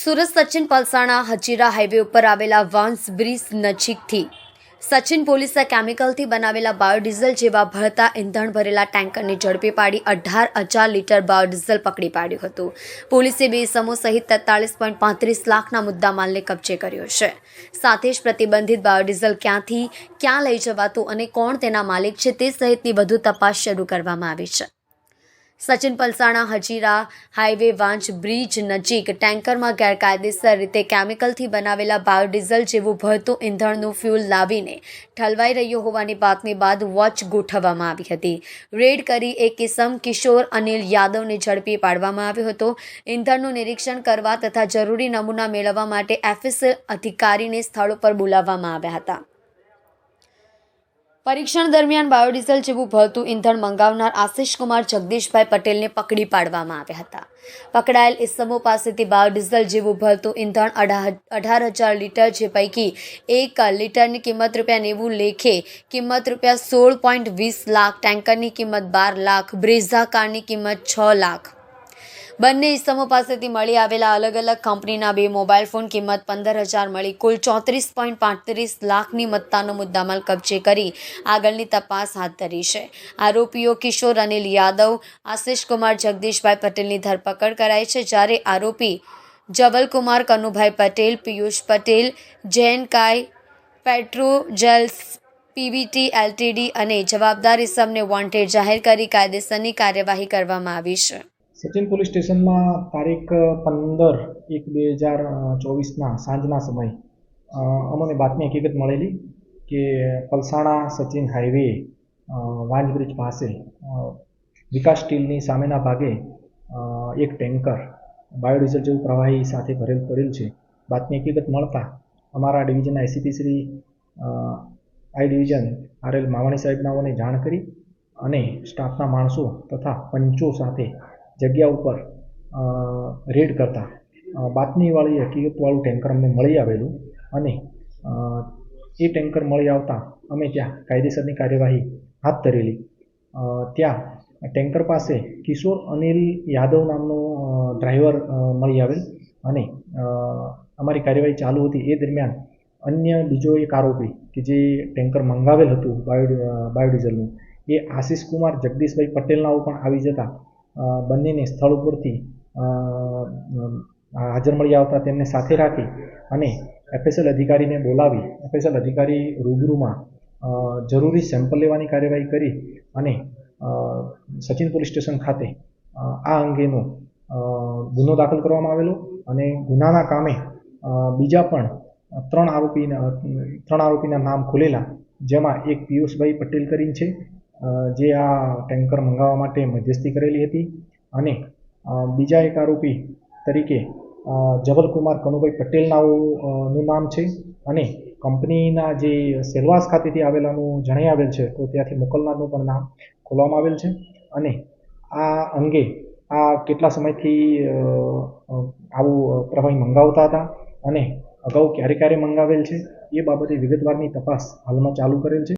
Surat Sachin Palsana Hazira highway ઉપર આવેલા વાંસ બ્રિજ નજીકથી સચિન પોલીસે કેમિકલથી બનાવેલા બાયોડીઝલ જેવા ભળતા ઇંધણ ભરેલા ટેન્કરને ઝડપી પાડી 18,000 લીટર બાયોડીઝલ પકડી પાડ્યું હતું। પોલીસે બે ઇસમો સહિત 43.35 લાખના મુદ્દામાલને કબજે કર્યો છે। સાથે જ પ્રતિબંધિત બાયોડીઝલ ક્યાંથી ક્યાં લઈ જવાતું અને કોણ તેના માલિક છે તે સહિતની વધુ તપાસ શરૂ કરવામાં આવી છે। સચિન પલસાણા હજીરા હાઈવે વાંચ બ્રિજ નજીક ટેન્કરમાં ગેરકાયદેસર રીતે કેમિકલથી બનાવેલા બાયોડીઝલ જેવું ભળતું ઇંધણનું ફ્યુલ લાવીને ઠલવાઈ રહ્યું હોવાની બાતમી બાદ વોચ ગોઠવવામાં આવી હતી। રેડ કરી એક ઇસમ કિશોર અનિલ યાદવને ઝડપી પાડવામાં આવ્યો હતો। ઇંધણનું નિરીક્ષણ કરવા તથા જરૂરી નમૂના મેળવવા માટે એફએસએલ અધિકારીને સ્થળ પર બોલાવવામાં આવ્યા હતા। પરીક્ષણ દરમિયાન બાયોડીઝલ જેવું ભળતું ઇંધણ મંગાવનાર આશિષ કુમાર જગદીશભાઈ પટેલને પકડી પાડવામાં આવ્યા હતા। પકડાયેલ ઇસમો પાસેથી બાયોડીઝલ જેવું ભળતું ઇંધણ 18,000 લીટર જે પૈકી 1 લીટરની કિંમત ₹90 લેખે કિંમત ₹16.20 લાખ, ટેન્કરની કિંમત 12 લાખ, બ્રેઝા કારની કિંમત 6 લાખ। બંને ઇસમો પાસેથી મળી આવેલા અલગ અલગ કંપનીના 2 મોબાઈલ ફોન કિંમત 15,000 મળી કુલ 34.35 લાખની મત્તાનો મુદ્દામાલ કબજે કરી આગળની તપાસ હાથ ધરી છે। આરોપીઓ કિશોર અનિલ યાદવ, આશિષ કુમાર જગદીશભાઈ પટેલની ધરપકડ કરાઈ છે, જ્યારે આરોપી જવલકુમાર કનુભાઈ પટેલ, પિયુષ પટેલ, જૈન કાય પેટ્રોજેલ્સ પીવીટી એલટીડી અને જવાબદાર ઇસમને વોન્ટેડ જાહેર કરી કાયદેસરની કાર્યવાહી કરવામાં આવી છે। સચિન પોલીસ સ્ટેશનમાં તારીખ 15/1/2024ના સાંજના સમય અમને બાતમી હકીકત મળેલી કે પલસાણા સચિન હાઈવે વાંજ બ્રિજ પાસે વિકાસ સ્ટીલની સામેના ભાગે એક ટેન્કર બાયોડીઝલ જેવું પ્રવાહી સાથે ભરેલ પડેલ છે। બાતમી હકીકત મળતા અમારા ડિવિઝનના ACP Shri I division RL Mavani સાહેબનાઓને જાણ કરી અને સ્ટાફના માણસો તથા પંચો સાથે જગ્યા ઉપર રેડ કરતા બાતમીવાળી હકીકતવાળું ટેન્કર અમને મળી આવેલું અને એ ટેન્કર મળી આવતા અમે ત્યાં કાયદેસરની કાર્યવાહી હાથ ધરેલી। ત્યાં ટેન્કર પાસે કિશોર અનિલ યાદવ નામનો ડ્રાઈવર મળી આવેલ અને અમારી કાર્યવાહી ચાલુ હતી। એ દરમિયાન અન્ય બીજો એક આરોપી કે જે ટેન્કર મંગાવેલ હતું બાયોડીઝલનું એ આશિષ કુમાર જગદીશભાઈ પટેલનાઓ પણ આવી જતા બંનેને સ્થળ ઉપરથી હાજર મળી આવતા તેમને સાથે રાખી અને એફએસએલ અધિકારીને બોલાવી એફએસએલ અધિકારી રૂબરૂમાં જરૂરી સેમ્પલ લેવાની કાર્યવાહી કરી અને સચિન પોલીસ સ્ટેશન ખાતે આ અંગેનો ગુનો દાખલ કરવામાં આવેલો અને ગુનાના કામે બીજા પણ ત્રણ આરોપીના નામ ખુલેલા, જેમાં એક પિયુષભાઈ પટેલ કરીને છે જે આ ટેન્કર મંગાવવા માટે મધ્યસ્થી કરેલી હતી અને બીજા એક આરોપી તરીકે જવલકુમાર કનુભાઈ પટેલનાઓનું નામ છે અને કંપનીના જે સેલવાસ ખાતેથી આવેલાનું જણાઈ આવેલ છે તો ત્યાંથી મોકલનારનું પણ નામ ખોલવામાં આવેલ છે અને આ અંગે આ કેટલા સમયથી આવું પ્રવાહી મંગાવતા હતા અને અગાઉ ક્યારે ક્યારે મંગાવેલ છે એ બાબતે વિગતવારની તપાસ હાલમાં ચાલુ કરેલ છે।